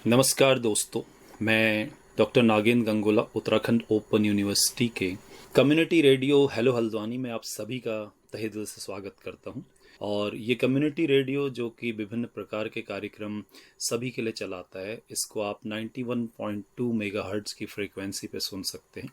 नमस्कार दोस्तों, मैं doctor Nagendra Gangola Uttarakhand open university के कम्युनिटी रेडियो हेलो हल्द्वानी में आप सभी का तहे दिल से स्वागत करता हूं। और ये कम्युनिटी रेडियो जो कि विभिन्न प्रकार के कार्यक्रम सभी के लिए चलाता है, इसको आप 91.2 मेगाहर्ट्ज की फ्रीक्वेंसी पे सुन सकते हैं।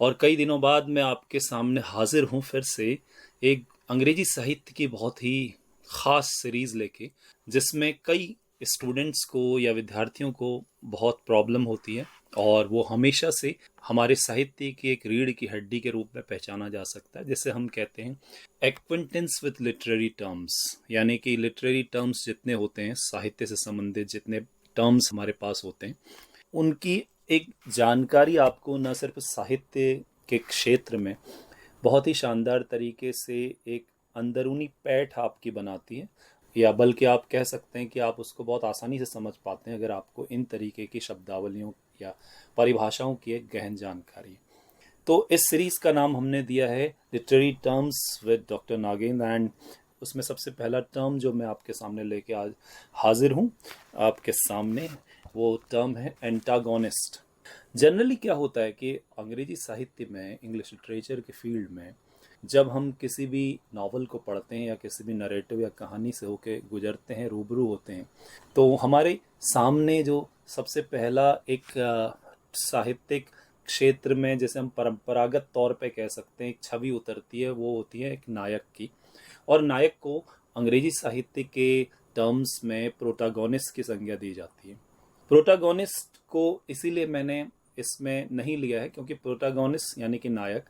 और कई दिनों बाद मैं आपके सामने हाजिर हूं फिर से एक अंग्रेजी साहित्य की बहुत ही खास सीरीज लेके, जिसमें कई स्टूडेंट्स को या विद्यार्थियों को बहुत प्रॉब्लम होती है और वो हमेशा से हमारे साहित्य की एक रीढ़ की हड्डी के रूप में पहचाना जा सकता है, जिसे हम कहते हैं एक्विंटेंस विद लिटरेरी टर्म्स। यानी कि लिटरेरी टर्म्स जितने होते हैं, साहित्य से संबंधित जितने टर्म्स हमारे पास होते हैं, उनकी एक जानकारी आपको न सिर्फ साहित्य के क्षेत्र में बहुत ही शानदार तरीके से एक अंदरूनी पैठ आपकी बनाती है, या बल्कि आप कह सकते हैं कि आप उसको बहुत आसानी से समझ पाते हैं अगर आपको इन तरीके की शब्दावलियों या परिभाषाओं की एक गहन जानकारी है। तो इस सीरीज का नाम हमने दिया है literary terms with doctor Nagendra, and उसमें सबसे पहला टर्म जो मैं आपके सामने लेके आज हाजिर हूँ आपके सामने, वो टर्म है एंटागोनिस्ट। जनरली क्या होता है कि अंग्रेजी साहित्य में, इंग्लिश लिटरेचर के फील्ड में, जब हम किसी भी नावल को पढ़ते हैं या किसी भी नरेटिव या कहानी से होके गुजरते हैं, रूबरू होते हैं, तो हमारे सामने जो सबसे पहला एक साहित्यिक क्षेत्र में, जैसे हम परंपरागत तौर पे कह सकते हैं, एक छवि उतरती है, वो होती है एक नायक की। और नायक को अंग्रेजी साहित्य के टर्म्स में प्रोटागोनिस्ट की संज्ञा दी जाती है। प्रोटागोनिस्ट को इसीलिए मैंने इसमें नहीं लिया है क्योंकि प्रोटागोनिस्ट यानी कि नायक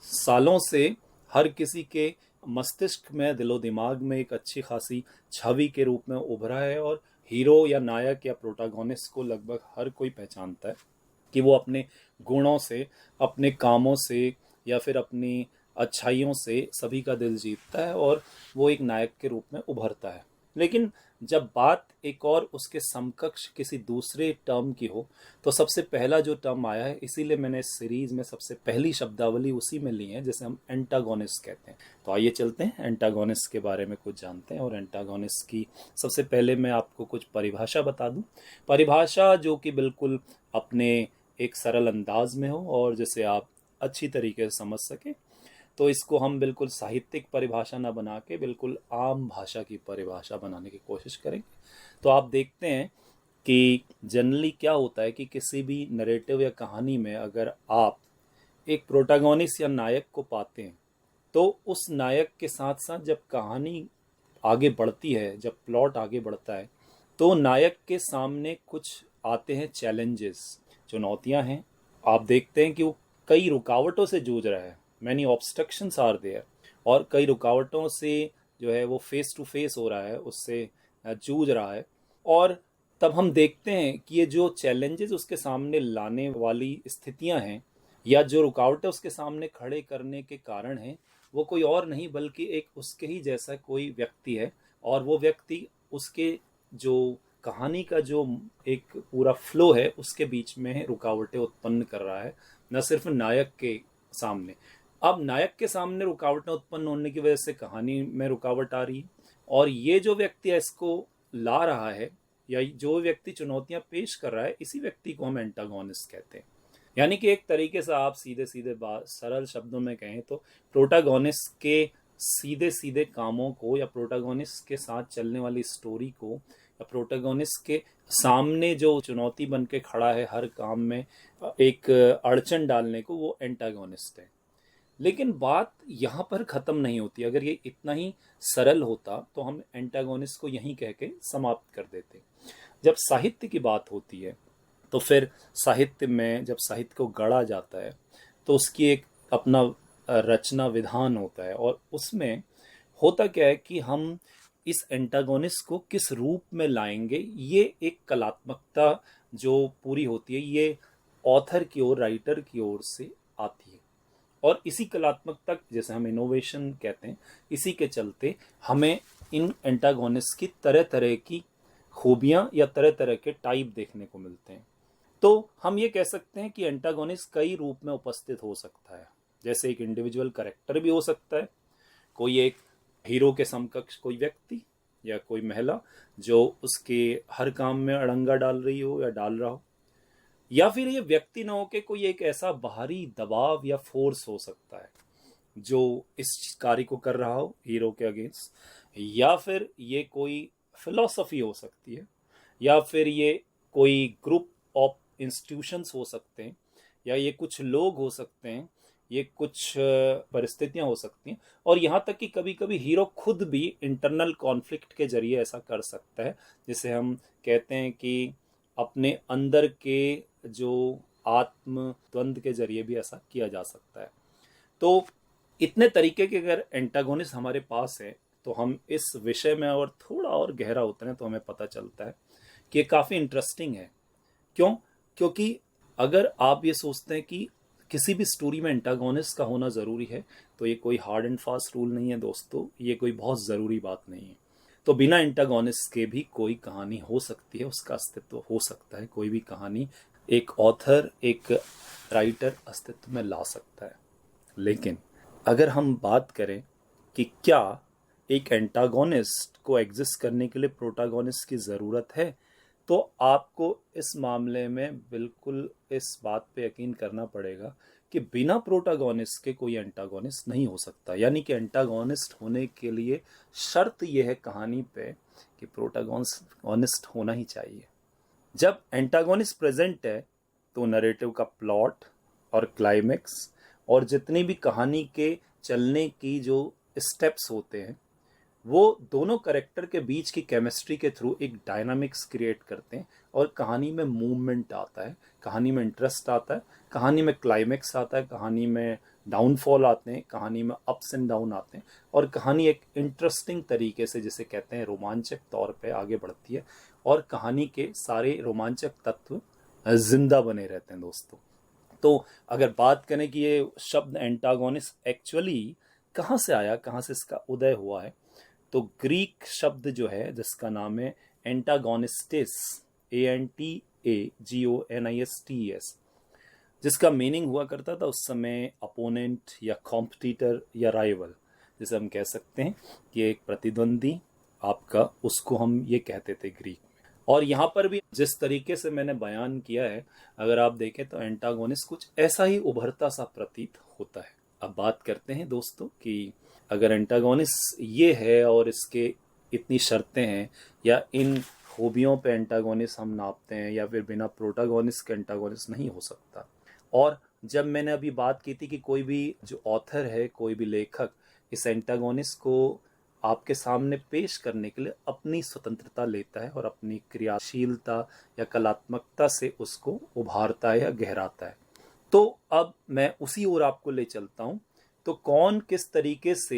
सालों से हर किसी के मस्तिष्क में, दिलो दिमाग में एक अच्छी खासी छवि के रूप में उभरा है, और हीरो या नायक या प्रोटागोनिस्ट को लगभग हर कोई पहचानता है कि वो अपने गुणों से, अपने कामों से या फिर अपनी अच्छाइयों से सभी का दिल जीतता है और वो एक नायक के रूप में उभरता है। लेकिन जब बात एक और उसके समकक्ष किसी दूसरे टर्म की हो, तो सबसे पहला जो टर्म आया है, इसीलिए मैंने इस सीरीज में सबसे पहली शब्दावली उसी में ली है, जिसे हम एंटागोनिस्ट कहते हैं। तो आइए चलते हैं एंटागोनिस्ट के बारे में कुछ जानते हैं। और एंटागोनिस्ट की सबसे पहले मैं आपको कुछ परिभाषा बता दूं, परिभाषा जो कि बिल्कुल अपने एक सरल अंदाज में हो और जिसे आप अच्छी तरीके से समझ सके। तो इसको हम बिल्कुल साहित्यिक परिभाषा ना बना के बिल्कुल आम भाषा की परिभाषा बनाने की कोशिश करेंगे। तो आप देखते हैं कि जनरली क्या होता है कि किसी भी नरेटिव या कहानी में अगर आप एक प्रोटैगनिस्ट या नायक को पाते हैं, तो उस नायक के साथ साथ जब कहानी आगे बढ़ती है, जब प्लॉट आगे बढ़ता है, तो नायक के सामने कुछ आते हैं चैलेंजेस, चुनौतियां हैं। आप देखते हैं कि वो कई रुकावटों से जूझ रहा है, मैनी ऑब्स्ट्रक्शंस आर देयर, और कई रुकावटों से जो है वो फेस टू फेस हो रहा है, उससे जूझ रहा है। और तब हम देखते हैं कि ये जो चैलेंजेस उसके सामने लाने वाली स्थितियां हैं या जो रुकावटें उसके सामने खड़े करने के कारण हैं, वो कोई और नहीं बल्कि एक उसके ही जैसा कोई व्यक्ति है। और वो व्यक्ति उसके जो कहानी का जो एक पूरा फ्लो है उसके बीच में रुकावटें उत्पन्न कर रहा है, न सिर्फ नायक के सामने। अब नायक के सामने रुकावटें उत्पन्न होने की वजह से कहानी में रुकावट आ रही है, और ये जो व्यक्ति है इसको ला रहा है या जो व्यक्ति चुनौतियां पेश कर रहा है, इसी व्यक्ति को हम एंटागोनिस्ट कहते हैं। यानी कि एक तरीके से आप सीधे सीधे बात सरल शब्दों में कहें तो प्रोटैगनिस्ट के सीधे सीधे कामों को या प्रोटैगनिस्ट के साथ चलने वाली स्टोरी को या प्रोटैगनिस्ट के सामने जो चुनौती बन के खड़ा है हर काम में एक अड़चन डालने को, वो एंटागोनिस्ट है। लेकिन बात यहाँ पर ख़त्म नहीं होती। अगर ये इतना ही सरल होता तो हम एंटागोनिस्ट को यहीं कह के समाप्त कर देते। जब साहित्य की बात होती है तो फिर साहित्य में जब साहित्य को गढ़ा जाता है तो उसकी एक अपना रचना विधान होता है, और उसमें होता क्या है कि हम इस एंटागोनिस्ट को किस रूप में लाएंगे, ये एक कलात्मकता जो पूरी होती है, ये ऑथर की ओर, राइटर की ओर से आती है। और इसी कलात्मकता, जैसे हम इनोवेशन कहते हैं, इसी के चलते हमें इन एंटागोनिस्ट की तरह तरह की खूबियां या तरह तरह के टाइप देखने को मिलते हैं। तो हम ये कह सकते हैं कि एंटागोनिस्ट कई रूप में उपस्थित हो सकता है। जैसे एक इंडिविजुअल कैरेक्टर भी हो सकता है, कोई एक हीरो के समकक्ष कोई व्यक्ति, या कोई महिला जो उसके हर काम में अड़ंगा डाल रही हो या डाल रहा हो, या फिर ये व्यक्ति न हो के कोई एक ऐसा बाहरी दबाव या फोर्स हो सकता है जो इस कार्य को कर रहा हो हीरो के अगेंस्ट, या फिर ये कोई फिलॉसफी हो सकती है, या फिर ये कोई ग्रुप ऑफ इंस्टीट्यूशंस हो सकते हैं, या ये कुछ लोग हो सकते हैं, ये कुछ परिस्थितियां हो सकती हैं, और यहाँ तक कि कभी कभी हीरो खुद भी इंटरनल कॉन्फ्लिक्ट के जरिए ऐसा कर सकता है, जिसे हम कहते हैं कि अपने अंदर के जो आत्म द्वंद के जरिए भी ऐसा किया जा सकता है। तो इतने तरीके के अगर एंटागोनिस्ट हमारे पास है तो हम इस विषय में और थोड़ा और गहरा उतरें तो हमें पता चलता है कि ये काफ़ी इंटरेस्टिंग है। क्यों? क्योंकि अगर आप ये सोचते हैं कि किसी भी स्टोरी में एंटागोनिस्ट का होना ज़रूरी है, तो ये कोई हार्ड एंड फास्ट रूल नहीं है दोस्तों, ये कोई बहुत ज़रूरी बात नहीं है। तो बिना एंटागोनिस्ट के भी कोई कहानी हो सकती है, उसका अस्तित्व हो सकता है, कोई भी कहानी एक ऑथर, एक राइटर अस्तित्व में ला सकता है। लेकिन अगर हम बात करें कि क्या एक एंटागोनिस्ट को एग्जिस्ट करने के लिए प्रोटागोनिस्ट की ज़रूरत है, तो आपको इस मामले में बिल्कुल इस बात पे यकीन करना पड़ेगा कि बिना प्रोटागोनिस्ट के कोई एंटागोनिस्ट नहीं हो सकता। यानी कि एंटागोनिस्ट होने के लिए शर्त यह है कहानी पे कि प्रोटागोनिस्ट होना ही चाहिए। जब एंटागोनिस्ट प्रेजेंट है तो नरेटिव का प्लॉट और क्लाइमेक्स और जितनी भी कहानी के चलने की जो स्टेप्स होते हैं वो दोनों कैरेक्टर के बीच की केमिस्ट्री के थ्रू एक डायनामिक्स क्रिएट करते हैं, और कहानी में मूवमेंट आता है, कहानी में इंटरेस्ट आता है, कहानी में क्लाइमेक्स आता है, कहानी में डाउनफॉल आते हैं, कहानी में अप्स एंड डाउन आते हैं, और कहानी एक इंटरेस्टिंग तरीके से, जिसे कहते हैं रोमांचक तौर पे आगे बढ़ती है, और कहानी के सारे रोमांचक तत्व जिंदा बने रहते हैं दोस्तों। तो अगर बात करें कि ये शब्द एंटागोनिस्ट एक्चुअली कहाँ से आया, कहाँ से इसका उदय हुआ है, तो ग्रीक शब्द जो है जिसका नाम है एंटागोनिस्टिस, ANTAGONISTES, जिसका मीनिंग हुआ करता था उस समय अपोनेंट या कॉम्पिटिटर या राइवल, जिसे हम कह सकते हैं कि एक प्रतिद्वंदी आपका, उसको हम ये कहते थे ग्रीक में। और यहाँ पर भी जिस तरीके से मैंने बयान किया है, अगर आप देखें तो एंटागोनिस्ट कुछ ऐसा ही उभरता सा प्रतीत होता है। अब बात करते हैं दोस्तों कि अगर एंटागोनिस्ट ये है और इसके इतनी शर्तें हैं, या इन खूबियों पे एंटागोनिस्ट हम नापते हैं, या फिर बिना प्रोटागोनिस्ट के एंटागोनिस्ट नहीं हो सकता। और जब मैंने अभी बात की थी कि कोई भी जो ऑथर है, कोई भी लेखक इस एंटागोनिस्ट को आपके सामने पेश करने के लिए अपनी स्वतंत्रता लेता है और अपनी क्रियाशीलता या कलात्मकता से उसको उभारता है या गहराता है। तो अब मैं उसी ओर आपको ले चलता हूं। तो कौन किस तरीके से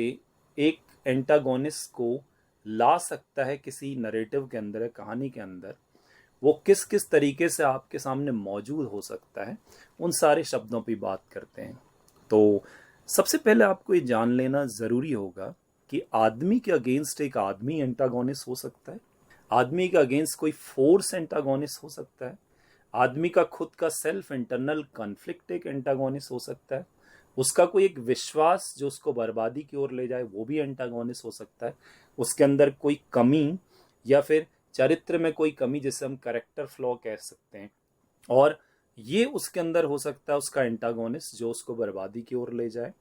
एक एंटागोनिस्ट को ला सकता है किसी नरेटिव के अंदर, कहानी के अंदर, वो किस किस तरीके से आपके सामने मौजूद हो सकता है, उन सारे शब्दों पे बात करते हैं। तो सबसे पहले आपको ये जान लेना ज़रूरी होगा कि आदमी के अगेंस्ट एक आदमी एंटागोनिस्ट हो सकता है, आदमी के अगेंस्ट कोई फोर्स एंटागोनिस्ट हो सकता है, आदमी का खुद का सेल्फ इंटरनल कॉन्फ्लिक्ट एक एंटागोनिस्ट हो सकता है, उसका कोई एक विश्वास जो उसको बर्बादी की ओर ले जाए वो भी एंटागोनिस्ट हो सकता है, उसके अंदर कोई कमी या फिर चरित्र में कोई कमी जिसे हम कैरेक्टर फ्लॉ कह सकते हैं, और ये उसके अंदर हो सकता है उसका एंटागोनिस्ट जो उसको बर्बादी की ओर ले जाए।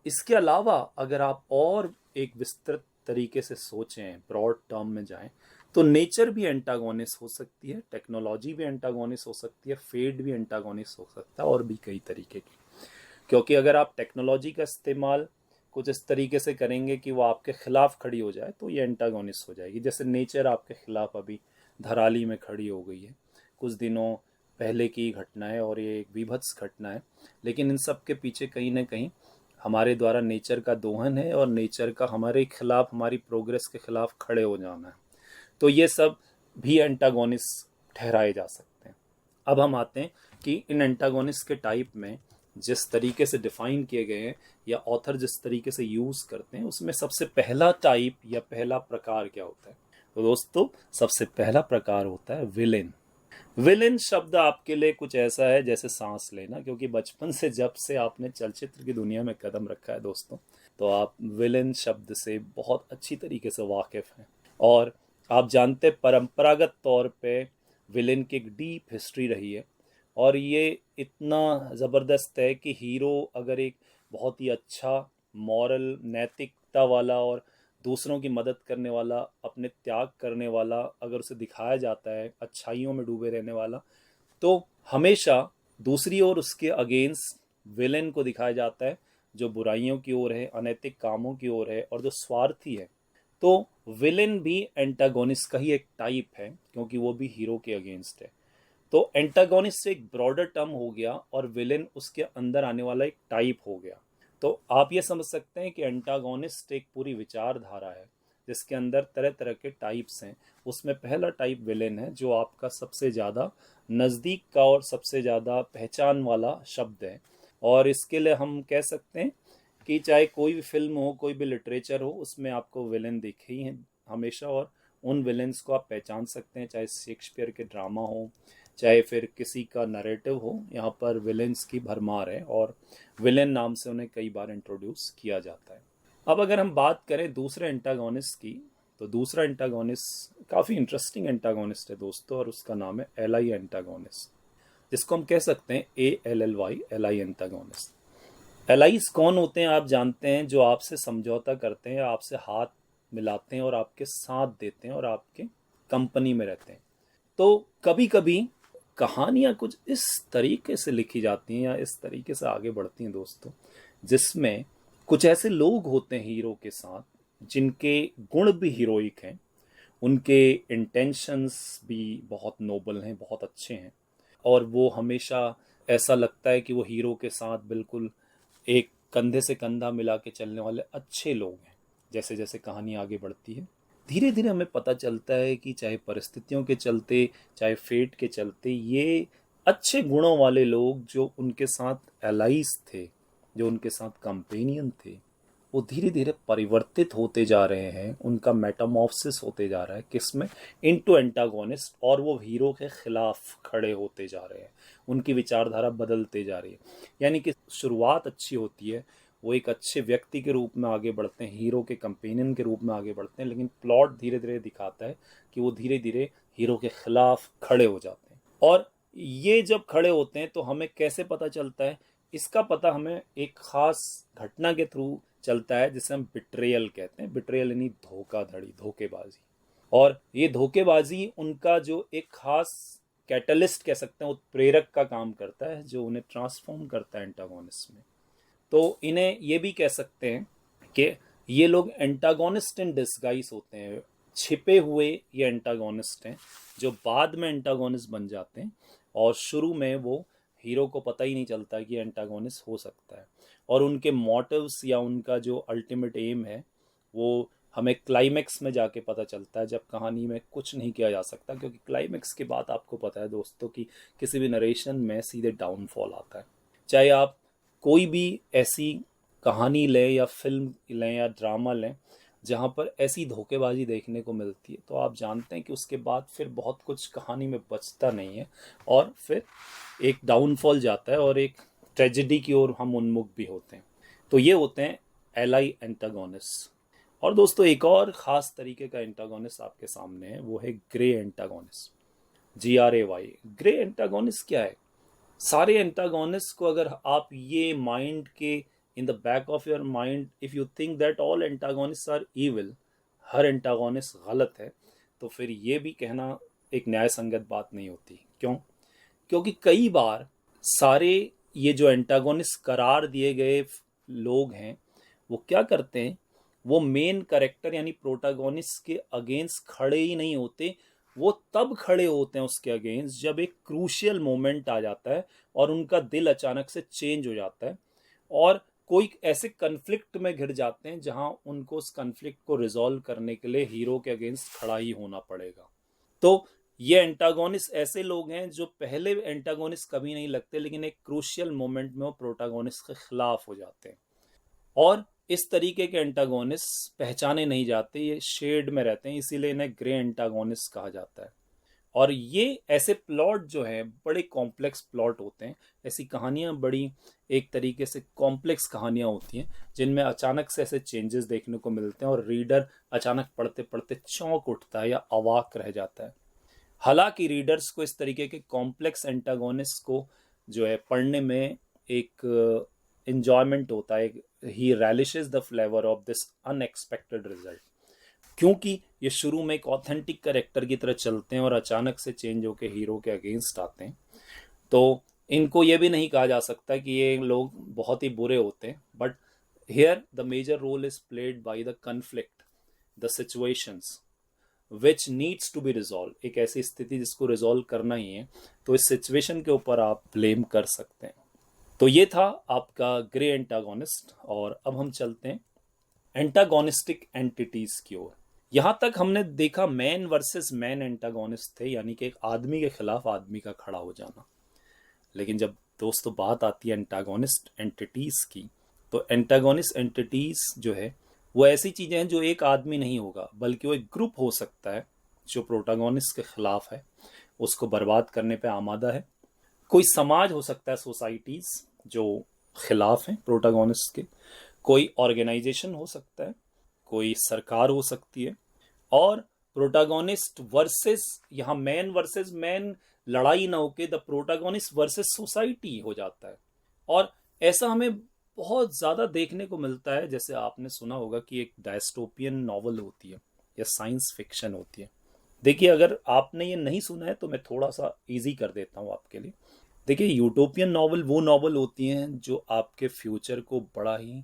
इसके अलावा अगर आप और एक विस्तृत तरीके से सोचें, ब्रॉड टर्म में जाएं, तो नेचर भी एंटागोनिस्ट हो सकती है, टेक्नोलॉजी भी एंटागोनिस्ट हो सकती है, फेट भी एंटागोनिस्ट हो सकता है, और भी कई तरीके की। क्योंकि अगर आप टेक्नोलॉजी का इस्तेमाल कुछ इस तरीके से करेंगे कि वो आपके खिलाफ खड़ी हो जाए तो ये एंटागोनिस्ट हो जाएगी। जैसे नेचर आपके खिलाफ अभी धराली में खड़ी हो गई है, कुछ दिनों पहले की घटना है और ये एक विभत्स घटना है, लेकिन इन सब के पीछे कहीं ना कहीं हमारे द्वारा नेचर का दोहन है और नेचर का हमारे खिलाफ, हमारी प्रोग्रेस के खिलाफ खड़े हो जाना है। तो ये सब भी एंटागोनिस्ट ठहराए जा सकते हैं। अब हम आते हैं कि इन एंटागोनिस्ट के टाइप में जिस तरीके से डिफाइन किए गए हैं या ऑथर जिस तरीके से यूज करते हैं, उसमें सबसे पहला टाइप या पहला प्रकार क्या होता है। तो दोस्तों सबसे पहला प्रकार होता है विलेन। विलेन शब्द आपके लिए कुछ ऐसा है जैसे सांस लेना, क्योंकि बचपन से जब से आपने चलचित्र की दुनिया में कदम रखा है दोस्तों, तो आप विलेन शब्द से बहुत अच्छी तरीके से वाकिफ हैं। और आप जानते हैं परंपरागत तौर पे विलेन की एक डीप हिस्ट्री रही है, और ये इतना ज़बरदस्त है कि हीरो अगर एक बहुत ही अच्छा मॉरल नैतिकता वाला और दूसरों की मदद करने वाला, अपने त्याग करने वाला अगर उसे दिखाया जाता है, अच्छाइयों में डूबे रहने वाला, तो हमेशा दूसरी ओर उसके अगेंस्ट विलेन को दिखाया जाता है जो बुराइयों की ओर है, अनैतिक कामों की ओर है और जो स्वार्थी है। तो विलेन भी एंटागोनिस्ट का ही एक टाइप है, क्योंकि वो भी हीरो के अगेंस्ट है। तो एंटागोनिस्ट से एक ब्रॉडर टर्म हो गया और विलेन उसके अंदर आने वाला एक टाइप हो गया। तो आप ये समझ सकते हैं कि एंटागोनिस्ट एक पूरी विचारधारा है जिसके अंदर तरह तरह के टाइप्स हैं। उसमें पहला टाइप विलेन है जो आपका सबसे ज़्यादा नज़दीक का और सबसे ज़्यादा पहचान वाला शब्द है। और इसके लिए हम कह सकते हैं कि चाहे कोई भी फिल्म हो, कोई भी लिटरेचर हो, उसमें आपको विलेन दिखे ही हैं हमेशा, और उन विलेन्स को आप पहचान सकते हैं, चाहे शेक्सपियर के ड्रामा हो, चाहे फिर किसी का नरेटिव हो। यहाँ पर विलेन्स की भरमार है और विलेन नाम से उन्हें कई बार इंट्रोड्यूस किया जाता है। अब अगर हम बात करें दूसरे एंटागोनिस्ट की, तो दूसरा एंटागोनिस्ट काफ़ी इंटरेस्टिंग एंटागोनिस्ट है दोस्तों, और उसका नाम है एलाई एंटागोनिस्ट, जिसको हम कह सकते हैं ALLY, एलाई एंटागोनिस्ट। एलाइज कौन होते हैं आप जानते हैं? जो आपसे समझौता करते हैं, आपसे हाथ मिलाते हैं और आपके साथ देते हैं और आपके कंपनी में रहते हैं। तो कभी कभी कहानियाँ कुछ इस तरीके से लिखी जाती हैं या इस तरीके से आगे बढ़ती हैं दोस्तों, जिसमें कुछ ऐसे लोग होते हैं हीरो के साथ जिनके गुण भी हीरोइक हैं, उनके इंटेंशंस भी बहुत नोबल हैं, बहुत अच्छे हैं, और वो हमेशा ऐसा लगता है कि वो हीरो के साथ बिल्कुल एक कंधे से कंधा मिला के चलने वाले अच्छे लोग हैं। जैसे जैसे कहानी आगे बढ़ती है, धीरे धीरे हमें पता चलता है कि चाहे परिस्थितियों के चलते, चाहे फेट के चलते, ये अच्छे गुणों वाले लोग जो उनके साथ एलाइज थे, जो उनके साथ कंपेनियन थे, वो धीरे धीरे परिवर्तित होते जा रहे हैं। उनका मेटामॉर्फसिस होते जा रहा है किसमें? इनटू एंटागोनिस्ट, और वो हीरो के खिलाफ खड़े होते जा रहे हैं। उनकी विचारधारा बदलते जा रही है। यानी कि शुरुआत अच्छी होती है, वो एक अच्छे व्यक्ति के रूप में आगे बढ़ते हैं, हीरो के कंपेनियन के रूप में आगे बढ़ते हैं, लेकिन प्लॉट धीरे धीरे दिखाता है कि वो धीरे धीरे हीरो के खिलाफ खड़े हो जाते हैं। और ये जब खड़े होते हैं तो हमें कैसे पता चलता है? इसका पता हमें एक खास घटना के थ्रू चलता है जिसे हम बिट्रेयल कहते हैं। बिट्रेयल यानी धोखाधड़ी, धोखेबाजी। और ये धोखेबाजी उनका जो एक खास कैटलिस्ट कह सकते हैं, उत्प्रेरक का काम करता है, जो उन्हें ट्रांसफॉर्म करता है एंटागोनिस्ट में। तो इन्हें ये भी कह सकते हैं कि ये लोग एंटागोनिस्ट इन डिस्गाइज होते हैं, छिपे हुए ये एंटागोनिस्ट हैं जो बाद में एंटागोनिस्ट बन जाते हैं, और शुरू में वो हीरो को पता ही नहीं चलता कि एंटागोनिस्ट हो सकता है। और उनके मोटिव्स या उनका जो अल्टीमेट एम है वो हमें क्लाइमेक्स में जाके पता चलता है, जब कहानी में कुछ नहीं किया जा सकता, क्योंकि क्लाइमेक्स के बाद आपको पता है दोस्तों कि किसी भी नरेशन में सीधे डाउनफॉल आता है। चाहे आप कोई भी ऐसी कहानी लें या फिल्म लें या ड्रामा लें जहाँ पर ऐसी धोखेबाजी देखने को मिलती है, तो आप जानते हैं कि उसके बाद फिर बहुत कुछ कहानी में बचता नहीं है, और फिर एक डाउनफॉल जाता है और एक ट्रेजेडी की ओर हम उन्मुख भी होते हैं। तो ये होते हैं एलाई एंटागोनिस्ट। और दोस्तों एक और ख़ास तरीके का एंटागोनिस्ट आपके सामने है, वो है grey antagonist, GRAY। Grey antagonist क्या है? सारे एंटागोनिस्ट को अगर आप ये माइंड के in the back of your mind, if you think that all antagonist are evil, हर एंटागोनिस्ट गलत है, तो फिर ये भी कहना एक न्याय संगत बात नहीं होती। क्यों? क्योंकि कई बार सारे ये जो एंटागोनिस्ट करार दिए गए लोग हैं, वो क्या करते हैं? वो मेन कैरेक्टर यानी प्रोटागोनिस्ट के अगेंस्ट खड़े ही नहीं होते। वो तब खड़े होते हैं उसके अगेंस्ट जब एक क्रूशियल मोमेंट आ जाता है और उनका दिल अचानक से चेंज हो जाता है, और कोई ऐसे कन्फ्लिक्ट में घिर जाते हैं जहां उनको उस कन्फ्लिक्ट को रिजॉल्व करने के लिए हीरो के अगेंस्ट खड़ा ही होना पड़ेगा। तो ये एंटागोनिस्ट ऐसे लोग हैं जो पहले एंटागोनिस्ट कभी नहीं लगते, लेकिन एक क्रूशियल मोमेंट में वो प्रोटागोनिस्ट के खिलाफ हो जाते हैं। और इस तरीके के एंटागोनिस्ट पहचाने नहीं जाते, ये शेड में रहते हैं, इसीलिए इन्हें ग्रे एंटागोनिस्ट कहा जाता है। और ये ऐसे प्लॉट जो है बड़े कॉम्प्लेक्स प्लॉट होते हैं, ऐसी कहानियाँ बड़ी एक तरीके से कॉम्प्लेक्स कहानियाँ होती हैं जिनमें अचानक से ऐसे चेंजेस देखने को मिलते हैं और रीडर अचानक पढ़ते पढ़ते चौंक उठता है या अवाक रह जाता है। हालांकि रीडर्स को इस तरीके के कॉम्प्लेक्स एंटागोनिस्ट को जो है पढ़ने में एक एंजॉयमेंट होता है, he relishes the flavour of this unexpected result, क्योंकि ये शुरू में एक ऑथेंटिक कैरेक्टर की तरह चलते हैं और अचानक से चेंज होकर हीरो के अगेंस्ट आते हैं। तो इनको ये भी नहीं कहा जा सकता कि ये लोग बहुत ही बुरे होते हैं, but here the major role is played by the conflict, the situations which needs to be resolve. एक ऐसी स्थिति जिसको रिजॉल्व करना ही है, तो इस सिचुएशन के ऊपर आप ब्लेम कर सकते हैं। तो ये था आपका ग्रे एंटागोनिस्ट, और अब हम चलते हैं एंटागोनिस्टिक एंटिटीज की ओर। यहां तक हमने देखा मैन वर्सेस मैन एंटागोनिस्ट थे, यानी कि एक आदमी के खिलाफ आदमी का खड़ा हो जाना। लेकिन जब दोस्तों बात आती है एंटागोनिस्ट एंटिटीज की, तो एंटागोनिस्ट एंटिटीज जो है वो ऐसी चीजें हैं जो एक आदमी नहीं होगा, बल्कि वो एक ग्रुप हो सकता है जो प्रोटागोनिस्ट के खिलाफ है, उसको बर्बाद करने पे आमादा है। कोई समाज हो सकता है, सोसाइटीज जो खिलाफ हैं प्रोटागोनिस्ट के, कोई ऑर्गेनाइजेशन हो सकता है, कोई सरकार हो सकती है, और प्रोटागोनिस्ट वर्सेस, यहाँ मैन वर्सेस मैन लड़ाई ना होके द प्रोटागोनिस्ट वर्सेस सोसाइटी हो जाता है। और ऐसा हमें बहुत ज्यादा देखने को मिलता है। जैसे आपने सुना होगा कि एक डायस्टोपियन नॉवल होती है या साइंस फिक्शन होती है। देखिए, अगर आपने ये नहीं सुना है तो मैं थोड़ा सा इजी कर देता हूँ आपके लिए। देखिए, यूटोपियन नॉवल वो नॉवल होती हैं जो आपके फ्यूचर को बड़ा ही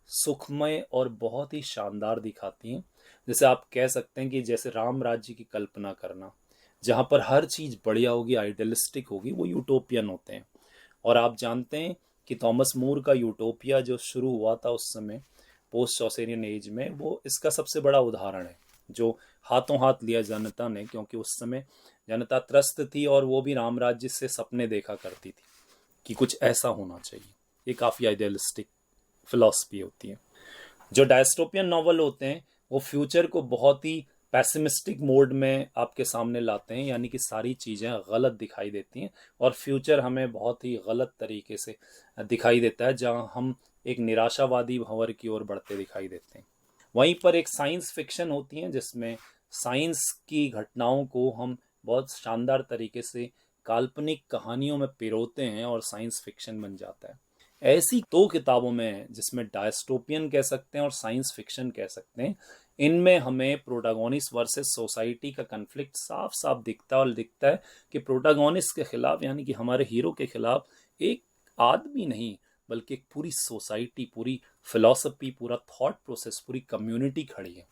सुखमय और बहुत ही शानदार दिखाती हैं। जैसे आप कह सकते हैं कि जैसे राम राज्य की कल्पना करना, जहाँ पर हर चीज़ बढ़िया होगी, आइडियलिस्टिक होगी, वो यूटोपियन होते हैं। और आप जानते हैं कि थॉमस मोर का यूटोपिया जो शुरू हुआ था उस समय पोस्ट चौसेरियन एज में, वो इसका सबसे बड़ा उदाहरण है, जो हाथों हाथ लिया जनता ने, क्योंकि उस समय जनता त्रस्त थी और वो भी राम राज्य से सपने देखा करती थी कि कुछ ऐसा होना चाहिए। ये काफ़ी आइडियलिस्टिक फिलॉसफी होती है। जो डायस्टोपियन नॉवल होते हैं वो फ्यूचर को बहुत ही पैसिमिस्टिक मोड में आपके सामने लाते हैं, यानी कि सारी चीज़ें गलत दिखाई देती हैं और फ्यूचर हमें बहुत ही गलत तरीके से दिखाई देता है, जहां हम एक निराशावादी भंवर की ओर बढ़ते दिखाई देते हैं। वहीं पर एक साइंस फिक्शन होती है जिसमें साइंस की घटनाओं को हम बहुत शानदार तरीके से काल्पनिक कहानियों में पिरोते हैं और साइंस फिक्शन बन जाता है। ऐसी दो किताबों में जिसमें डायस्टोपियन कह सकते हैं और साइंस फिक्शन कह सकते हैं, इनमें हमें प्रोटागोनिस्ट वर्सेस सोसाइटी का कन्फ्लिक्ट साफ साफ दिखता है, और दिखता है कि प्रोटागोनिस्ट के खिलाफ, यानी कि हमारे हीरो के खिलाफ, एक आदमी नहीं बल्कि एक पूरी सोसाइटी, पूरी फिलॉसफी, पूरा थॉट प्रोसेस, पूरी कम्युनिटी खड़ी है।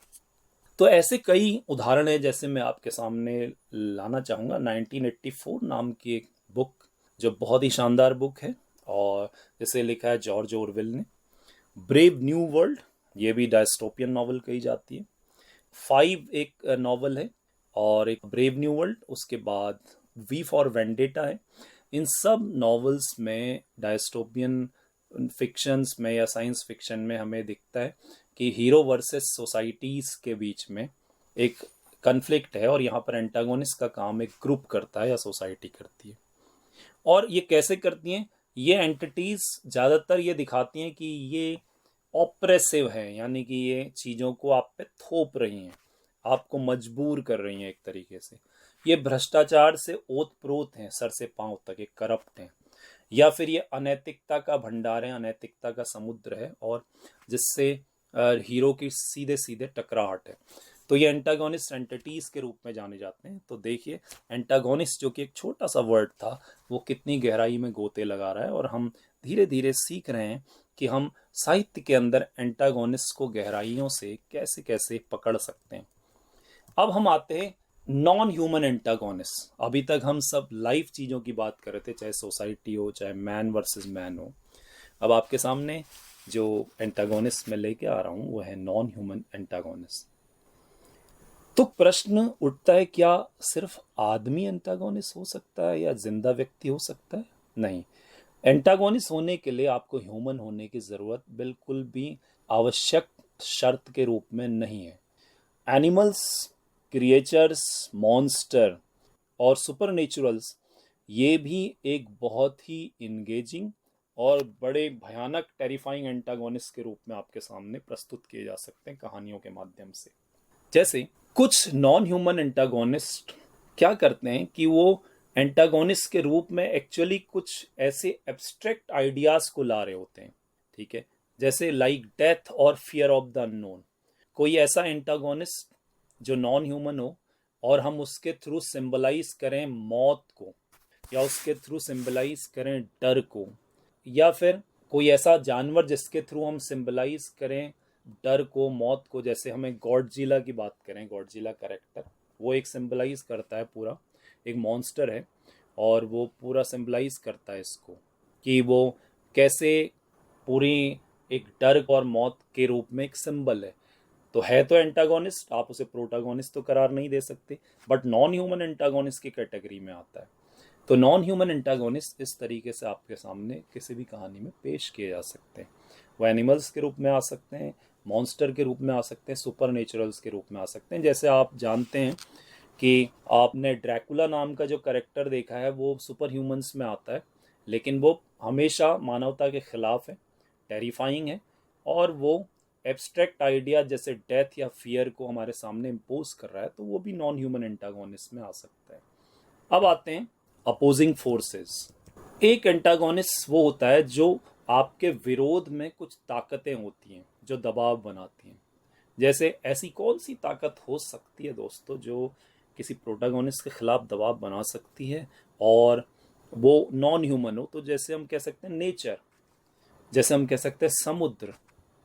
तो ऐसे कई उदाहरण है, जैसे मैं आपके सामने लाना चाहूँगा 1984 नाम की एक बुक, जो बहुत ही शानदार बुक है और जिसे लिखा है जॉर्ज ऑरवेल ने। ब्रेव न्यू वर्ल्ड, ये भी डायस्टोपियन नॉवल कही जाती है। 5 एक नॉवल है और एक ब्रेव न्यू वर्ल्ड, उसके बाद वी फॉर वेंडेटा है। इन सब नॉवेल्स में, डायस्टोपियन फिक्शंस में या साइंस फिक्शन में, हमें दिखता है कि हीरो वर्सेस सोसाइटीज के बीच में एक कन्फ्लिक्ट है और यहाँ पर एंटागोनिस्ट का काम एक ग्रुप करता है या सोसाइटी करती है। और ये कैसे करती हैं? ये एंटिटीज ज़्यादातर ये दिखाती हैं कि ये ऑप्रेसिव है, यानी कि ये चीज़ों को आप पे थोप रही हैं, आपको मजबूर कर रही हैं एक तरीके से। ये भ्रष्टाचार से ओतप्रोत हैं, सर से पांव तक, एक करप्ट हैं, या फिर ये अनैतिकता का भंडार है, अनैतिकता का समुद्र है, और जिससे हीरो की सीधे सीधे टकराहट है। तो ये एंटागोनिस्ट एंटिटीज के रूप में जाने जाते हैं। तो देखिए, एंटागोनिस्ट जो कि एक छोटा सा वर्ड था, वो कितनी गहराई में गोते लगा रहा है, और हम धीरे धीरे सीख रहे हैं कि हम साहित्य के अंदर एंटागोनिस्ट को गहराइयों से कैसे कैसे पकड़ सकते हैं। अब हम आते हैं नॉन ह्यूमन एंटागोनिस्ट। अभी तक हम सब लाइव चीज़ों की बात कर रहे थे, चाहे सोसाइटी हो, चाहे मैन वर्सेस मैन हो। अब आपके सामने जो एंटागोनिस्ट मैं लेके आ रहा हूँ वो है नॉन ह्यूमन एंटागोनिस्ट। तो प्रश्न उठता है, क्या सिर्फ आदमी एंटागोनिस्ट हो सकता है या जिंदा व्यक्ति हो सकता है? नहीं, एंटागोनिस्ट होने के लिए आपको ह्यूमन होने की ज़रूरत बिल्कुल भी आवश्यक शर्त के रूप में नहीं है। एनिमल्स, क्रिएचर्स, मॉन्स्टर, और सुपरनेचुरल्स, ये भी एक बहुत ही इंगेजिंग और बड़े भयानक टेरिफाइंग एंटागोनिस्ट के रूप में आपके सामने प्रस्तुत किए जा सकते हैं कहानियों के माध्यम से। जैसे कुछ नॉन ह्यूमन एंटागोनिस्ट क्या करते हैं कि वो एंटागोनिस्ट के रूप में एक्चुअली कुछ ऐसे एब्स्ट्रैक्ट आइडियाज को ला रहे होते हैं, ठीक है, जैसे लाइक डेथ और फियर ऑफ द अननोन। कोई ऐसा एंटागोनिस्ट जो नॉन ह्यूमन हो और हम उसके थ्रू सिंबलाइज करें मौत को, या उसके थ्रू सिंबलाइज करें डर को, या फिर कोई ऐसा जानवर जिसके थ्रू हम सिंबलाइज करें डर को, मौत को। जैसे हमें गॉडजिला की बात करें, गॉडजिला कैरेक्टर वो एक सिंबलाइज करता है, पूरा एक मॉन्स्टर है और वो पूरा सिंबलाइज करता है इसको कि वो कैसे पूरी एक डर और मौत के रूप में एक सिंबल है। तो है तो एंटागोनिस्ट, आप उसे प्रोटागोनिस्ट तो करार नहीं दे सकते, बट नॉन ह्यूमन एंटागोनिस्ट की कैटेगरी में आता है। तो नॉन ह्यूमन एंटागोनिस्ट इस तरीके से आपके सामने किसी भी कहानी में पेश किए जा सकते हैं। वो एनिमल्स के रूप में आ सकते हैं, मॉन्स्टर के रूप में आ सकते हैं, सुपर नेचुरल्स के रूप में आ सकते हैं। जैसे आप जानते हैं कि आपने ड्रैकुला नाम का जो करेक्टर देखा है वो सुपर ह्यूमंस में आता है, लेकिन वो हमेशा मानवता के खिलाफ है, टेरिफाइंग है, और वो एब्स्ट्रैक्ट आइडिया जैसे डेथ या फियर को हमारे सामने इम्पोज कर रहा है, तो वो भी नॉन ह्यूमन एंटागोनिस्ट में आ सकता है। अब आते हैं अपोजिंग फोर्सेस। एक एंटागोनिस्ट वो होता है जो आपके विरोध में कुछ ताकतें होती हैं जो दबाव बनाती हैं। जैसे ऐसी कौन सी ताकत हो सकती है दोस्तों जो किसी प्रोटागोनिस्ट के खिलाफ दबाव बना सकती है और वो नॉन ह्यूमन हो? तो जैसे हम कह सकते हैं नेचर, जैसे हम कह सकते हैं समुद्र।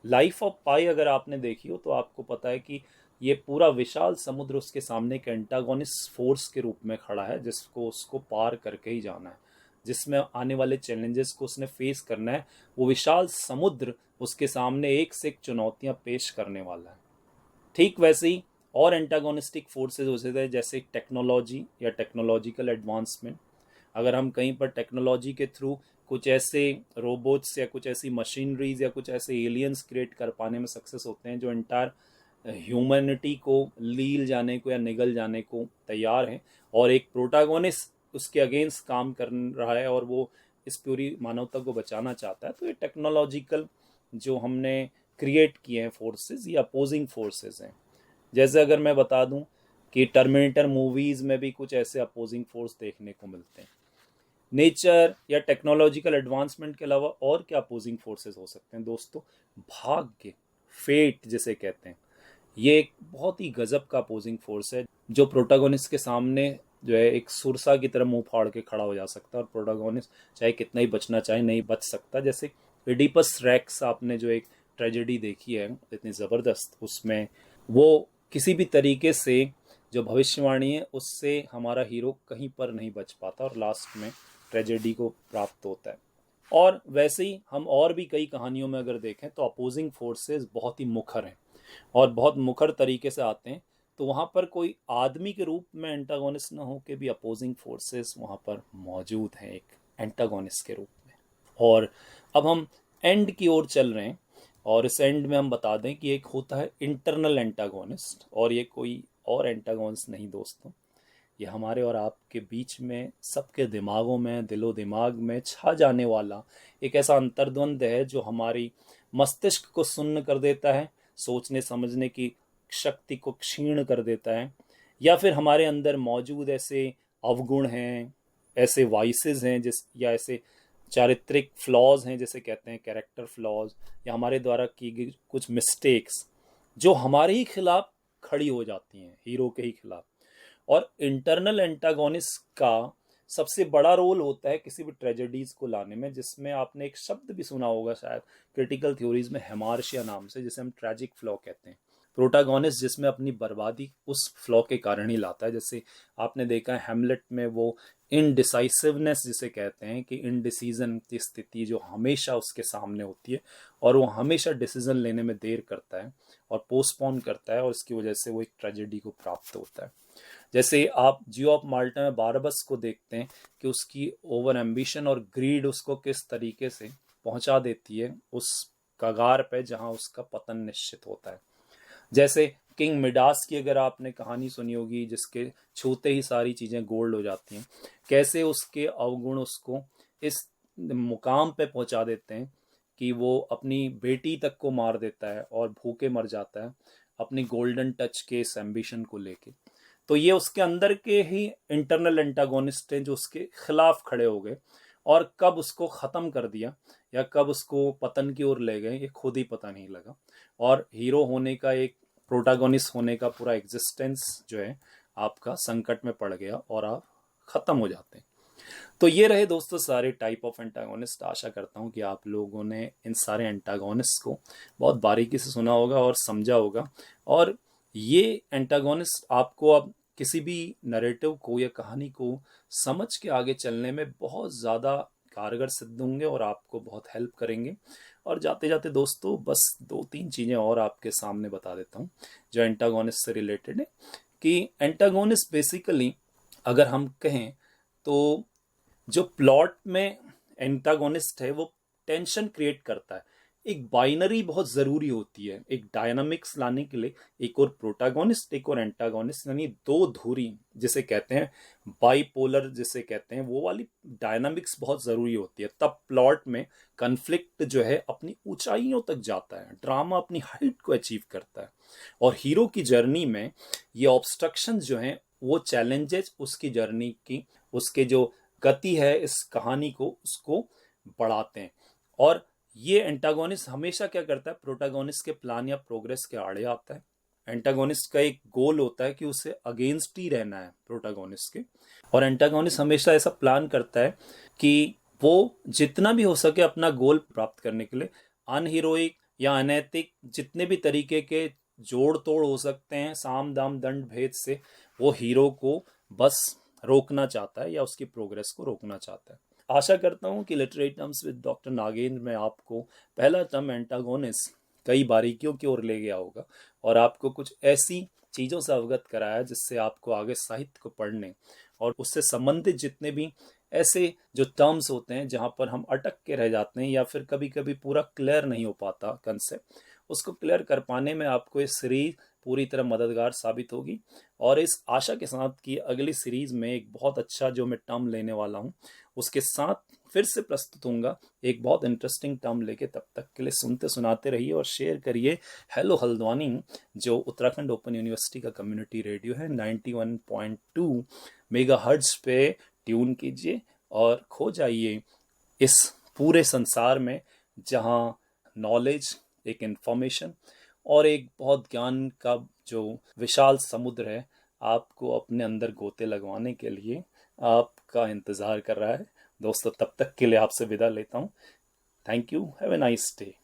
लाइफ ऑफ पाई अगर आपने देखी हो तो आपको पता है कि ये पूरा विशाल समुद्र उसके सामने एक एंटागोनिस्ट फोर्स के रूप में खड़ा है, जिसको उसको पार करके ही जाना है, जिसमें आने वाले चैलेंजेस को उसने फेस करना है। वो विशाल समुद्र उसके सामने एक से एक चुनौतियां पेश करने वाला है। ठीक वैसे ही और एंटागोनिस्टिक फोर्सेस हो सकते हैं, जैसे टेक्नोलॉजी या टेक्नोलॉजिकल एडवांसमेंट। अगर हम कहीं पर टेक्नोलॉजी के थ्रू कुछ ऐसे रोबोट्स या कुछ ऐसी मशीनरीज या कुछ ऐसे एलियंस क्रिएट कर पाने में सक्सेस होते हैं जो एंटायर ह्यूमैनिटी को लील जाने को या निगल जाने को तैयार हैं, और एक प्रोटागोनिस्ट उसके अगेंस्ट काम कर रहा है और वो इस पूरी मानवता को बचाना चाहता है, तो ये टेक्नोलॉजिकल जो हमने क्रिएट किए हैं फोर्सेस, ये अपोजिंग फोर्सेस हैं। जैसे अगर मैं बता दूं कि टर्मिनेटर मूवीज में भी कुछ ऐसे अपोजिंग फोर्स देखने को मिलते हैं। नेचर या टेक्नोलॉजिकल एडवांसमेंट के अलावा और क्या अपोजिंग फोर्सेस हो सकते हैं दोस्तों? भाग्य, फेट जिसे कहते हैं, ये एक बहुत ही गजब का अपोजिंग फोर्स है जो प्रोटागोनिस्ट के सामने जो है एक सुरसा की तरह मुंह फाड़ के खड़ा हो जा सकता है, और प्रोटागोनिस्ट चाहे कितना ही बचना चाहे नहीं बच सकता। जैसे इडिपस रेक्स, आपने जो एक ट्रेजेडी देखी है इतनी ज़बरदस्त, उसमें वो किसी भी तरीके से जो भविष्यवाणी है उससे हमारा हीरो कहीं पर नहीं बच पाता और लास्ट में ट्रेजेडी को प्राप्त होता है। और वैसे ही हम और भी कई कहानियों में अगर देखें तो अपोजिंग फोर्सेस बहुत ही मुखर हैं और बहुत मुखर तरीके से आते हैं। तो वहाँ पर कोई आदमी के रूप में एंटागोनिस्ट ना हो के भी अपोजिंग फोर्सेस वहाँ पर मौजूद हैं एक एंटागोनिस्ट के रूप में। और अब हम एंड की ओर चल रहे हैं, और इस एंड में हम बता दें कि एक होता है इंटरनल एंटागोनिस्ट, और ये कोई और एंटागोनिस्ट नहीं दोस्तों, ये हमारे और आपके बीच में सबके दिमागों में, दिलो दिमाग में छा जाने वाला एक ऐसा अंतर्द्वंद है जो हमारी मस्तिष्क को सुन्न कर देता है, सोचने समझने की शक्ति को क्षीण कर देता है, या फिर हमारे अंदर मौजूद ऐसे अवगुण हैं, ऐसे वाइसेस हैं जिस या ऐसे चारित्रिक फ्लॉज हैं जिसे कहते हैं कैरेक्टर फ्लॉज, या हमारे द्वारा की गई कुछ मिस्टेक्स जो हमारे ही खिलाफ खड़ी हो जाती हैं, हीरो के ही खिलाफ। और इंटरनल एंटागोनिस्ट का सबसे बड़ा रोल होता है किसी भी ट्रेजेडीज को लाने में, जिसमें आपने एक शब्द भी सुना होगा शायद क्रिटिकल थ्योरीज में, हेमार्शिया नाम से, जिसे हम ट्रैजिक फ्लॉ कहते हैं। प्रोटागोनिस्ट जिसमें अपनी बर्बादी उस फ्लॉ के कारण ही लाता है। जैसे आपने देखा है हेमलेट में वो इनडिसाइसिवनेस जिसे कहते हैं, कि इनडिसीजन की स्थिति जो हमेशा उसके सामने होती है और वो हमेशा डिसीजन लेने में देर करता है और पोस्टपोन करता है, और इसकी वजह से वो एक ट्रेजेडी को प्राप्त होता है। जैसे आप जियो ऑफ माल्टा में बारबस को देखते हैं कि उसकी ओवर एम्बिशन और ग्रीड उसको किस तरीके से पहुंचा देती है उस कगार पे जहां उसका पतन निश्चित होता है। जैसे किंग मिडास की अगर आपने कहानी सुनी होगी, जिसके छूते ही सारी चीज़ें गोल्ड हो जाती हैं, कैसे उसके अवगुण उसको इस मुकाम पे पहुंचा देते हैं कि वो अपनी बेटी तक को मार देता है और भूखे मर जाता है अपनी गोल्डन टच के इस एम्बिशन को लेके। तो ये उसके अंदर के ही इंटरनल एंटागोनिस्ट हैं जो उसके खिलाफ खड़े हो गए, और कब उसको ख़त्म कर दिया या कब उसको पतन की ओर ले गए ये खुद ही पता नहीं लगा। और हीरो होने का, एक प्रोटागोनिस्ट होने का पूरा एग्जिस्टेंस जो है आपका संकट में पड़ गया और आप ख़त्म हो जाते हैं। तो ये रहे दोस्तों सारे टाइप ऑफ एंटागोनिस्ट। आशा करता हूँ कि आप लोगों ने इन सारे एंटागोनिस्ट को बहुत बारीकी से सुना होगा और समझा होगा, और ये एंटागोनिस्ट आपको अब किसी भी नरेटिव को या कहानी को समझ के आगे चलने में बहुत ज़्यादा कारगर सिद्ध होंगे और आपको बहुत हेल्प करेंगे। और जाते जाते दोस्तों बस 2-3 चीज़ें और आपके सामने बता देता हूँ जो एंटागोनिस्ट से रिलेटेड है। कि एंटागोनिस्ट बेसिकली अगर हम कहें तो जो प्लॉट में एंटागोनिस्ट है वो टेंशन क्रिएट करता है। एक बाइनरी बहुत ज़रूरी होती है एक डायनामिक्स लाने के लिए, एक और प्रोटागोनिस्ट एक और एंटागोनिस्ट, यानी दो धुरी जिसे कहते हैं, बाइपोलर जिसे कहते हैं, वो वाली डायनामिक्स बहुत ज़रूरी होती है। तब प्लॉट में कन्फ्लिक्ट जो है अपनी ऊंचाइयों तक जाता है, ड्रामा अपनी हाइट को अचीव करता है। और हीरो की जर्नी में ये ऑब्स्ट्रक्शंस जो हैं वो चैलेंजेस उसकी जर्नी की, उसके जो गति है इस कहानी को उसको बढ़ाते हैं। और ये एंटागोनिस्ट हमेशा क्या करता है, प्रोटागोनिस्ट के प्लान या प्रोग्रेस के आड़े आता है। एंटागोनिस्ट का एक गोल होता है कि उसे अगेंस्ट ही रहना है प्रोटागोनिस्ट के, और एंटागोनिस्ट हमेशा ऐसा प्लान करता है कि वो जितना भी हो सके अपना गोल प्राप्त करने के लिए अनहीरोइक या अनैतिक जितने भी तरीके के जोड़ तोड़ हो सकते हैं साम दाम दंड भेद से, वो हीरो को बस रोकना चाहता है या उसकी प्रोग्रेस को रोकना चाहता है। आशा करता हूँ कि literary terms with doctor Nagendra में आपको पहला टर्म एंटागोनिस्ट कई बारीकियों की ओर ले गया होगा और आपको कुछ ऐसी चीज़ों से अवगत कराया जिससे आपको आगे साहित्य को पढ़ने और उससे संबंधित जितने भी ऐसे जो टर्म्स होते हैं जहाँ पर हम अटक के रह जाते हैं या फिर कभी कभी पूरा क्लियर नहीं हो पाता कंसेप्ट, उसको क्लियर कर पाने में आपको ये सीरीज पूरी तरह मददगार साबित होगी। और इस आशा के साथ कि अगली सीरीज में एक बहुत अच्छा जो मैं टर्म लेने वाला हूँ उसके साथ फिर से प्रस्तुत होऊंगा एक बहुत इंटरेस्टिंग टर्म लेके। तब तक के लिए सुनते सुनाते रहिए और शेयर करिए हेलो हल्द्वानी, जो उत्तराखंड ओपन यूनिवर्सिटी का कम्युनिटी रेडियो है, 91.2 मेगाहर्ट्ज पे ट्यून कीजिए और खो जाइए इस पूरे संसार में जहाँ नॉलेज, एक इंफॉर्मेशन और एक बहुत ज्ञान का जो विशाल समुद्र है आपको अपने अंदर गोते लगवाने के लिए आपका इंतज़ार कर रहा है। दोस्तों तब तक के लिए आपसे विदा लेता हूँ। Thank you, have a nice day.